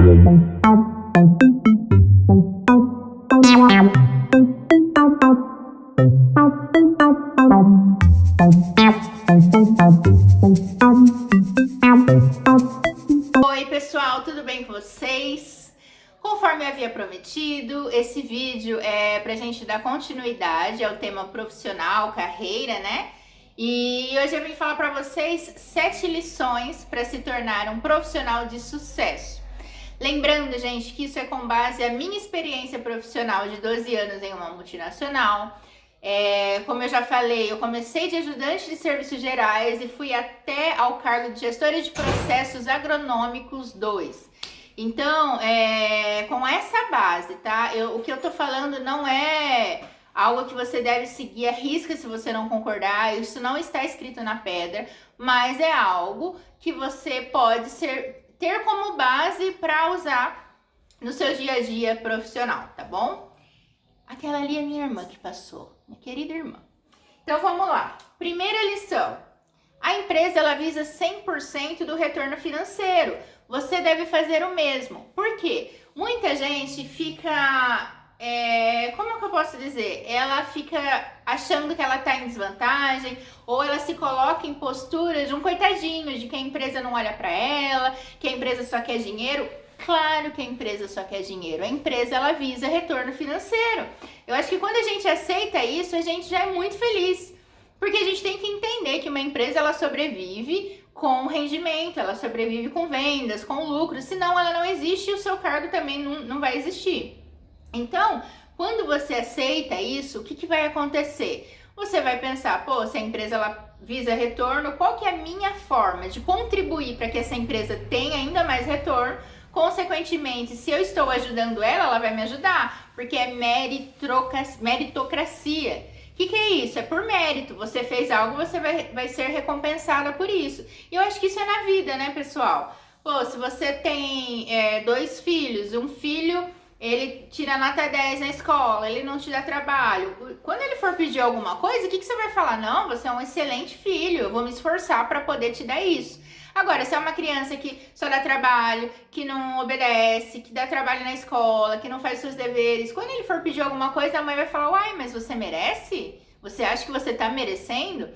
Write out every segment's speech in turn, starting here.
Oi pessoal, tudo bem com vocês? Conforme eu havia prometido, esse vídeo é pra gente dar continuidade ao tema profissional, carreira, né? E hoje eu vim falar para vocês 7 lições para se tornar um profissional de sucesso. Lembrando, gente, que isso é com base na minha experiência profissional de 12 anos em uma multinacional. Como eu já falei, eu comecei de ajudante de serviços gerais e fui até ao cargo de gestora de processos agronômicos 2. Então, com essa base, tá? O que eu tô falando não é algo que você deve seguir à risca se você não concordar, isso não está escrito na pedra, mas é algo que você pode ter como base para usar no seu dia a dia profissional, tá bom? Aquela ali é minha irmã que passou, minha querida irmã. Então vamos lá. Primeira lição. A empresa ela visa 100% do retorno financeiro. Você deve fazer o mesmo. Por quê? Muita gente fica... como é que eu posso dizer? Ela fica achando que ela está em desvantagem, ou ela se coloca em postura de um coitadinho, de que a empresa não olha para ela, que a empresa só quer dinheiro. Claro que a empresa só quer dinheiro, a empresa ela visa retorno financeiro. Eu acho que quando a gente aceita isso, a gente já é muito feliz, porque a gente tem que entender que uma empresa ela sobrevive com rendimento, ela sobrevive com vendas, com lucro, senão ela não existe e o seu cargo também não vai existir. Então, quando você aceita isso, o que vai acontecer? Você vai pensar, pô, se a empresa ela visa retorno, qual que é a minha forma de contribuir para que essa empresa tenha ainda mais retorno? Consequentemente, se eu estou ajudando ela, ela vai me ajudar, porque é meritocracia. O que é isso? É por mérito. Você fez algo, você vai ser recompensada por isso. E eu acho que isso é na vida, né, pessoal? Pô, se você tem 2 filhos, um filho... ele tira nota 10 na escola, ele não te dá trabalho. Quando ele for pedir alguma coisa, o que você vai falar? Não, você é um excelente filho, eu vou me esforçar para poder te dar isso. Agora, se é uma criança que só dá trabalho, que não obedece, que dá trabalho na escola, que não faz seus deveres, quando ele for pedir alguma coisa, a mãe vai falar, uai, mas você merece? Você acha que você tá merecendo?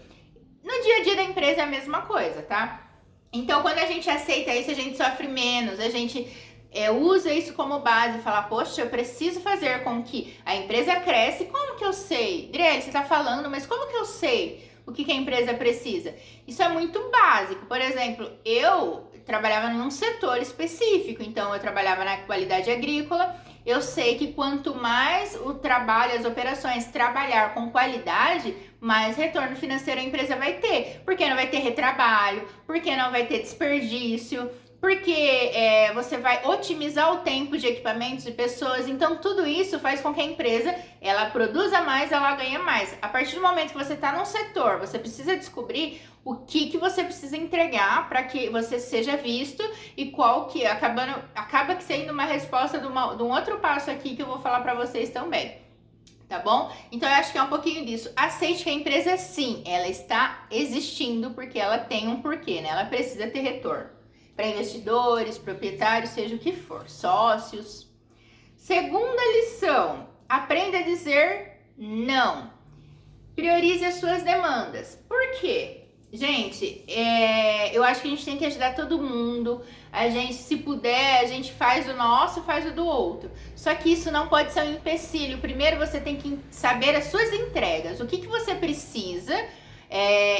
No dia a dia da empresa é a mesma coisa, tá? Então, quando a gente aceita isso, a gente sofre menos, a gente... usa isso como base, fala, poxa, eu preciso fazer com que a empresa cresça. Como que eu sei? Adriele, você tá falando, mas como que eu sei o que a empresa precisa? Isso é muito básico. Por exemplo, eu trabalhava num setor específico, então eu trabalhava na qualidade agrícola. Eu sei que quanto mais o trabalho, as operações trabalhar com qualidade, mais retorno financeiro a empresa vai ter. Porque não vai ter retrabalho, porque não vai ter desperdício, porque você vai otimizar o tempo de equipamentos e pessoas. Então tudo isso faz com que a empresa ela produza mais, ela ganha mais. A partir do momento que você está num setor, você precisa descobrir o que você precisa entregar para que você seja visto e qual que acaba sendo uma resposta de um outro passo aqui que eu vou falar para vocês também. Tá bom? Então eu acho que é um pouquinho disso. Aceite que a empresa sim, ela está existindo porque ela tem um porquê, né? Ela precisa ter retorno. Para investidores, proprietários, seja o que for, sócios. Segunda lição, aprenda a dizer não. Priorize as suas demandas. Por quê? Gente, eu acho que a gente tem que ajudar todo mundo. A gente, se puder, a gente faz o nosso, faz o do outro. Só que isso não pode ser um empecilho. Primeiro você tem que saber as suas entregas. O que você precisa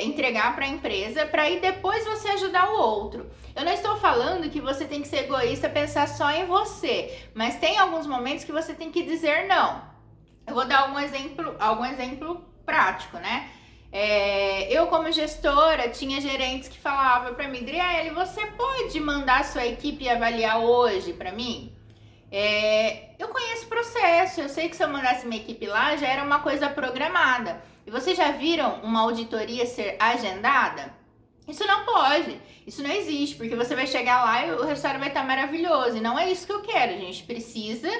entregar para a empresa, para aí depois você ajudar o outro. Eu não estou falando que você tem que ser egoísta, pensar só em você, mas tem alguns momentos que você tem que dizer não. Eu vou dar algum exemplo prático, né? Eu como gestora tinha gerentes que falavam para mim, Adriele, você pode mandar a sua equipe avaliar hoje para mim? Eu conheço o processo, eu sei que se eu mandasse minha equipe lá já era uma coisa programada. E vocês já viram uma auditoria ser agendada? Isso não pode, isso não existe, porque você vai chegar lá e o resultado vai estar maravilhoso. E não é isso que eu quero, a gente precisa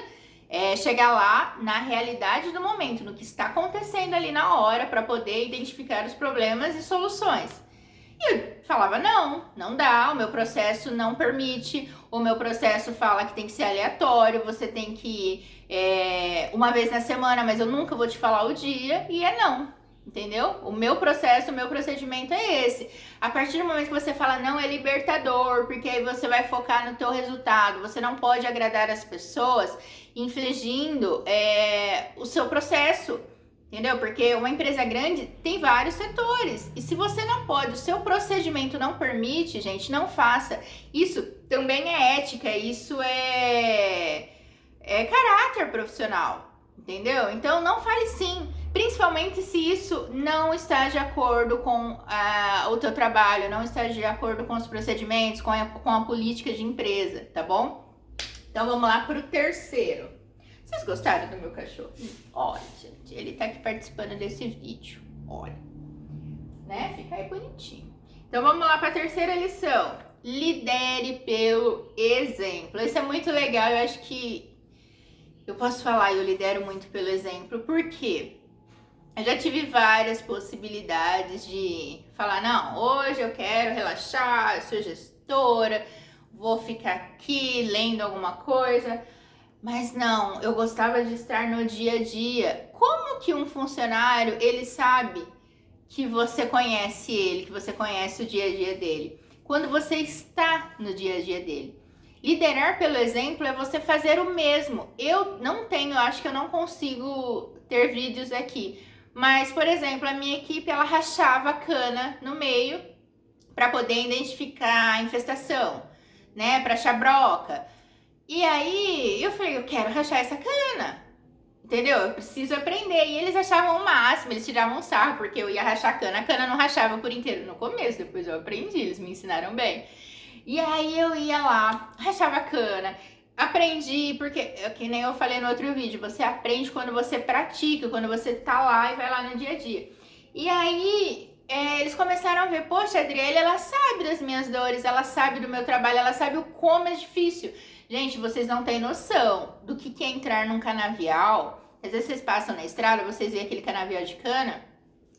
chegar lá na realidade do momento, no que está acontecendo ali na hora, para poder identificar os problemas e soluções. E eu falava, não, não dá, o meu processo não permite, o meu processo fala que tem que ser aleatório, você tem que ir uma vez na semana, mas eu nunca vou te falar o dia, e é não. Entendeu? O meu processo, o meu procedimento é esse. A partir do momento que você fala não, é libertador, porque aí você vai focar no teu resultado. Você não pode agradar as pessoas infligindo o seu processo, entendeu? Porque uma empresa grande tem vários setores. E se você não pode, o seu procedimento não permite, gente, não faça. Isso também é ética, isso é caráter profissional, entendeu? Então não fale sim. Principalmente se isso não está de acordo com o teu trabalho, não está de acordo com os procedimentos, com a política de empresa, tá bom? Então vamos lá para o terceiro. Vocês gostaram do meu cachorro? Olha, gente, ele tá aqui participando desse vídeo. Olha, né? Fica aí bonitinho. Então vamos lá para a terceira lição. Lidere pelo exemplo. Isso é muito legal, eu acho que eu posso falar, eu lidero muito pelo exemplo, por quê? Eu já tive várias possibilidades de falar, não, hoje eu quero relaxar, eu sou gestora, vou ficar aqui lendo alguma coisa, mas não, eu gostava de estar no dia a dia. Como que um funcionário, ele sabe que você conhece ele, que você conhece o dia a dia dele? Quando você está no dia a dia dele. Liderar pelo exemplo é você fazer o mesmo. Eu não tenho, acho que eu não consigo ter vídeos aqui, mas, por exemplo, a minha equipe, ela rachava a cana no meio para poder identificar a infestação, né, para achar broca. E aí, eu falei, eu quero rachar essa cana, entendeu? Eu preciso aprender. E eles achavam o máximo, eles tiravam um sarro, porque eu ia rachar a cana não rachava por inteiro no começo, depois eu aprendi, eles me ensinaram bem. E aí eu ia lá, rachava a cana, aprendi, porque, que nem eu falei no outro vídeo, você aprende quando você pratica, quando você tá lá e vai lá no dia a dia. E aí, eles começaram a ver, poxa, a Adriele, ela sabe das minhas dores, ela sabe do meu trabalho, ela sabe o como é difícil. Gente, vocês não têm noção do que é entrar num canavial. Às vezes vocês passam na estrada, vocês veem aquele canavial de cana,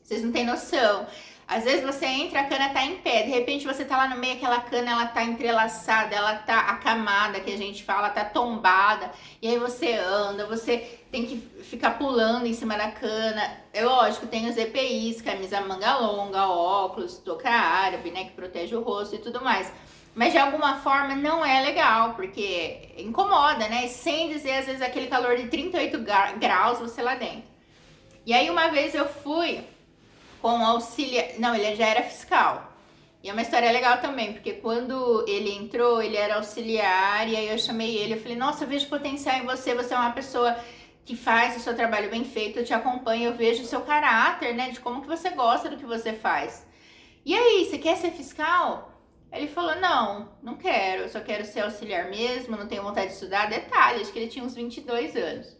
vocês não têm noção. Às vezes você entra, a cana tá em pé, de repente você tá lá no meio, aquela cana, ela tá entrelaçada, ela tá acamada, que a gente fala, tá tombada, e aí você anda, você tem que ficar pulando em cima da cana. É lógico, tem os EPIs, camisa manga longa, óculos, touca árabe, né, que protege o rosto e tudo mais. Mas de alguma forma não é legal, porque incomoda, né? Sem dizer, às vezes, aquele calor de 38 graus você lá dentro. E aí uma vez eu fui com auxiliar, não, ele já era fiscal. E é uma história legal também, porque quando ele entrou, ele era auxiliar, e aí eu chamei ele, eu falei, nossa, eu vejo potencial em você, você é uma pessoa que faz o seu trabalho bem feito, eu te acompanho, eu vejo o seu caráter, né, de como que você gosta do que você faz. E aí, você quer ser fiscal? Ele falou, não, não quero, eu só quero ser auxiliar mesmo, não tenho vontade de estudar. Detalhe, acho que ele tinha uns 22 anos.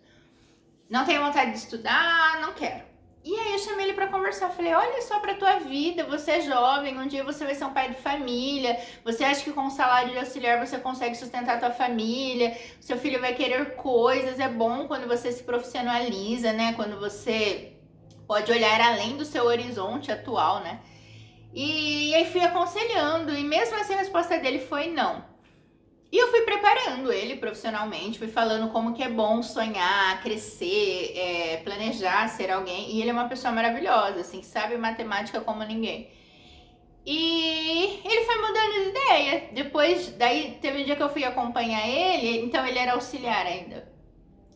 Não tenho vontade de estudar, não quero. E aí eu chamei ele para conversar, falei, olha só pra tua vida, você é jovem, um dia você vai ser um pai de família, você acha que com um salário de auxiliar você consegue sustentar a tua família, seu filho vai querer coisas, é bom quando você se profissionaliza, né, quando você pode olhar além do seu horizonte atual, né. E aí fui aconselhando, e mesmo assim a resposta dele foi não. E eu fui preparando ele profissionalmente, fui falando como que é bom sonhar, crescer, planejar, ser alguém. E ele é uma pessoa maravilhosa, assim, que sabe matemática como ninguém. E ele foi mudando de ideia. Depois, daí teve um dia que eu fui acompanhar ele, então ele era auxiliar ainda.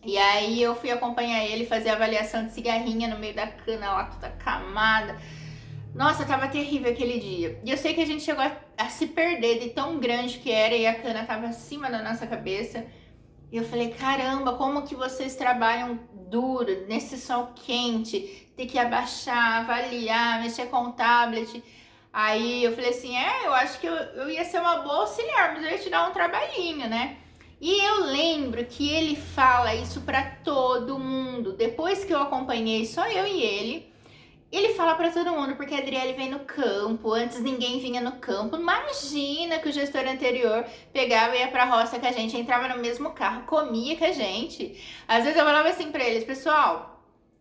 E aí eu fui acompanhar ele, fazer avaliação de cigarrinha no meio da cana lá, toda camada. Nossa, tava terrível aquele dia. E eu sei que a gente chegou a se perder de tão grande que era e a cana tava acima da nossa cabeça. E eu falei, caramba, como que vocês trabalham duro, nesse sol quente, ter que abaixar, avaliar, mexer com o tablet. Aí eu falei assim, eu acho que eu ia ser uma boa auxiliar, mas eu ia te dar um trabalhinho, né? E eu lembro que ele fala isso pra todo mundo. Depois que eu acompanhei só eu e ele fala pra todo mundo, porque a Adriele vem no campo, antes ninguém vinha no campo. Imagina que o gestor anterior pegava e ia pra roça com a gente, entrava no mesmo carro, comia com a gente. Às vezes eu falava assim pra eles, pessoal,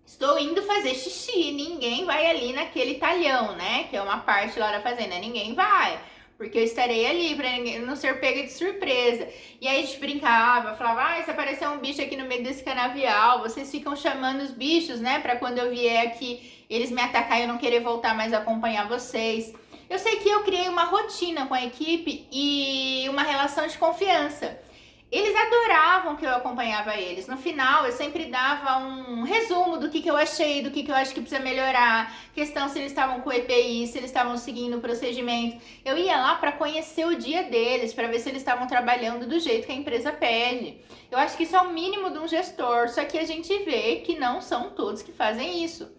Estou indo fazer xixi, ninguém vai ali naquele talhão, né? Que é uma parte lá da fazenda, ninguém vai. Porque eu estarei ali para não ser pega de surpresa. E aí a gente brincava, falava, se aparecer um bicho aqui no meio desse canavial, vocês ficam chamando os bichos, né? Para quando eu vier aqui, eles me atacarem e eu não querer voltar mais a acompanhar vocês. Eu sei que eu criei uma rotina com a equipe e uma relação de confiança. Eles adoravam que eu acompanhava eles. No final, eu sempre dava um resumo do que eu achei, do que eu acho que precisa melhorar. Questão se eles estavam com EPI, se eles estavam seguindo o procedimento. Eu ia lá para conhecer o dia deles, para ver se eles estavam trabalhando do jeito que a empresa pede. Eu acho que isso é o mínimo de um gestor, só que a gente vê que não são todos que fazem isso.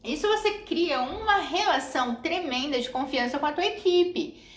Isso você cria uma relação tremenda de confiança com a tua equipe.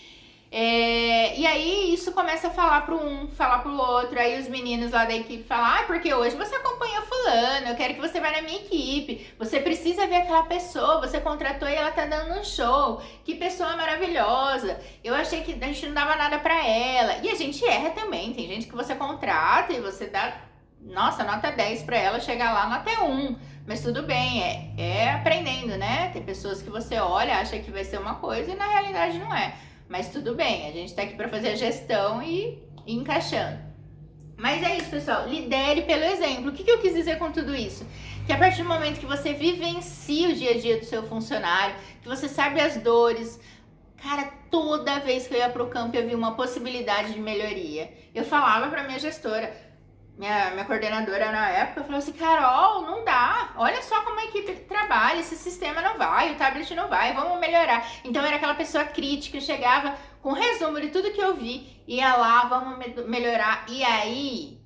E aí isso começa a falar para um, falar para o outro, aí os meninos lá da equipe falam, porque hoje você acompanha fulano, eu quero que você vá na minha equipe, você precisa ver aquela pessoa, você contratou e ela tá dando um show, que pessoa maravilhosa, eu achei que a gente não dava nada para ela, e a gente erra também, tem gente que você contrata e você dá, nossa, nota 10 para ela, chegar lá nota 1, mas tudo bem, é aprendendo, né, tem pessoas que você olha, acha que vai ser uma coisa e na realidade não é. Mas tudo bem, a gente tá aqui para fazer a gestão e ir encaixando. Mas é isso, pessoal. Lidere pelo exemplo. O que eu quis dizer com tudo isso? Que a partir do momento que você vivencia o dia a dia do seu funcionário, que você sabe as dores, cara, toda vez que eu ia pro campo eu vi uma possibilidade de melhoria. Eu falava para minha gestora, minha coordenadora na época, falou assim, Carol, não dá, olha só como a equipe trabalha, esse sistema não vai, o tablet não vai, vamos melhorar. Então era aquela pessoa crítica, chegava com resumo de tudo que eu vi, ia lá, vamos melhorar. E aí,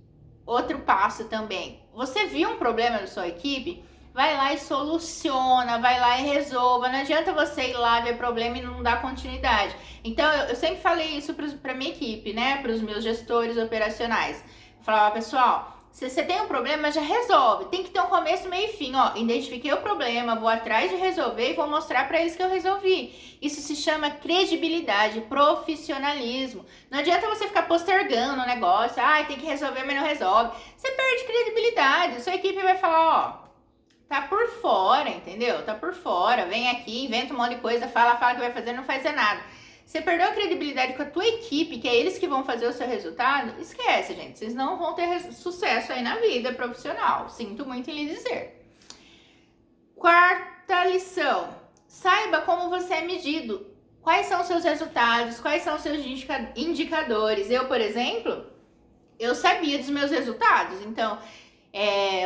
outro passo também, você viu um problema na sua equipe, vai lá e soluciona, vai lá e resolva, não adianta você ir lá ver problema e não dar continuidade. Então eu sempre falei isso para minha equipe, né, para os meus gestores operacionais. Falava, pessoal, se você tem um problema, já resolve. Tem que ter um começo, meio e fim. Identifiquei o problema, vou atrás de resolver e vou mostrar para eles que eu resolvi. Isso se chama credibilidade, profissionalismo. Não adianta você ficar postergando o negócio. Tem que resolver, mas não resolve. Você perde credibilidade. Sua equipe vai falar, tá por fora, entendeu? Tá por fora. Vem aqui, inventa um monte de coisa, fala que vai fazer, não faz nada. Você perdeu a credibilidade com a tua equipe, que é eles que vão fazer o seu resultado, esquece, gente. Vocês não vão ter sucesso aí na vida profissional. Sinto muito em lhe dizer. Quarta lição. Saiba como você é medido. Quais são os seus resultados? Quais são os seus indicadores? Eu, por exemplo, eu sabia dos meus resultados. Então,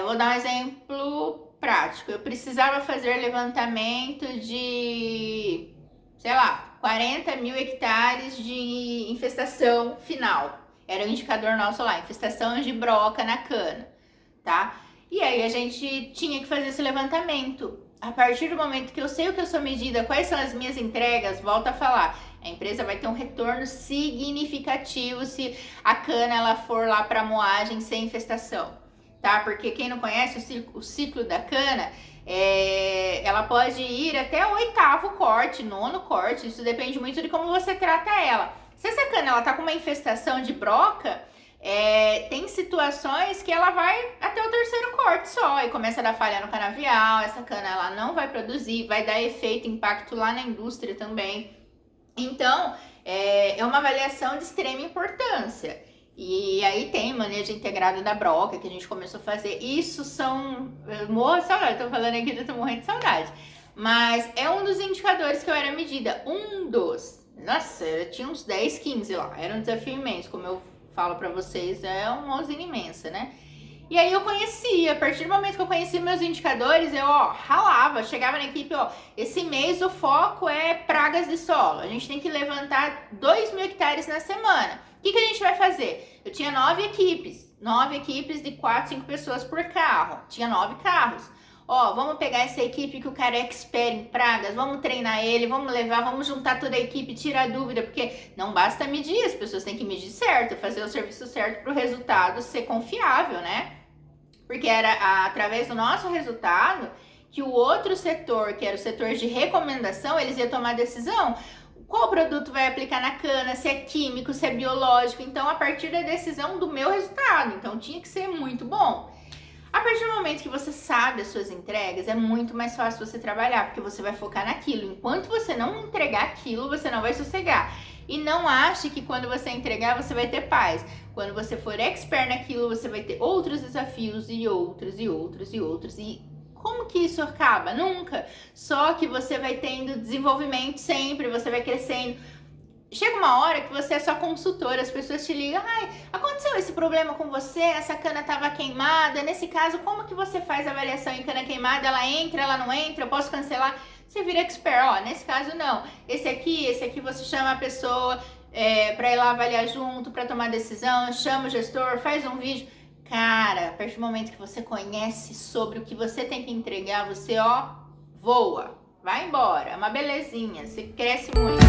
vou dar um exemplo prático. Eu precisava fazer levantamento de, sei lá, 40 mil hectares de infestação final. Era o indicador nosso lá, infestação de broca na cana, tá? E aí a gente tinha que fazer esse levantamento. A partir do momento que eu sei o que eu sou medida, quais são as minhas entregas, volta a falar, a empresa vai ter um retorno significativo se a cana ela for lá para moagem sem infestação, tá? Porque quem não conhece o ciclo da cana, ela pode ir até o 8º corte, 9º corte, isso depende muito de como você trata ela. Se essa cana ela tá com uma infestação de broca, tem situações que ela vai até o 3º corte só e começa a dar falha no canavial, essa cana ela não vai produzir, vai dar efeito, impacto lá na indústria também. Então, é uma avaliação de extrema importância. E aí tem manejo integrado da broca que a gente começou a fazer. Isso são... Eu morro de saudade, tô falando aqui, eu tô morrendo de saudade. Mas é um dos indicadores que eu era medida. Nossa, eu tinha uns 10, 15 lá. Era um desafio imenso, como eu falo pra vocês, é uma usina imensa, né? E aí eu conhecia, a partir do momento que eu conhecia meus indicadores, eu, ralava, chegava na equipe, esse mês o foco é pragas de solo. A gente tem que levantar 2 mil hectares na semana. O que a gente vai fazer? Eu tinha 9 equipes de 4, 5 pessoas por carro. Tinha 9 carros. Vamos pegar essa equipe que o cara é expert em pragas, vamos treinar ele, vamos levar, vamos juntar toda a equipe, tirar dúvida, porque não basta medir, as pessoas têm que medir certo, fazer o serviço certo para o resultado ser confiável, né? Porque era através do nosso resultado que o outro setor, que era o setor de recomendação, eles iam tomar decisão. Qual produto vai aplicar na cana, se é químico, se é biológico. Então, a partir da decisão do meu resultado. Então, tinha que ser muito bom. A partir do momento que você sabe as suas entregas, é muito mais fácil você trabalhar, porque você vai focar naquilo. Enquanto você não entregar aquilo, você não vai sossegar. E não ache que quando você entregar, você vai ter paz. Quando você for expert naquilo, você vai ter outros desafios e outros e outros e outros. E como que isso acaba? Nunca. Só que você vai tendo desenvolvimento sempre, você vai crescendo. Chega uma hora que você é só consultora, as pessoas te ligam, ai, aconteceu esse problema com você, essa cana estava queimada, nesse caso, como que você faz a avaliação em cana queimada? Ela entra, ela não entra, eu posso cancelar? Você vira expert, ó, nesse caso não. Esse aqui você chama a pessoa para ir lá avaliar junto, para tomar decisão, chama o gestor, faz um vídeo. Cara, a partir do momento que você conhece sobre o que você tem que entregar, você, ó, voa, vai embora, é uma belezinha, você cresce muito.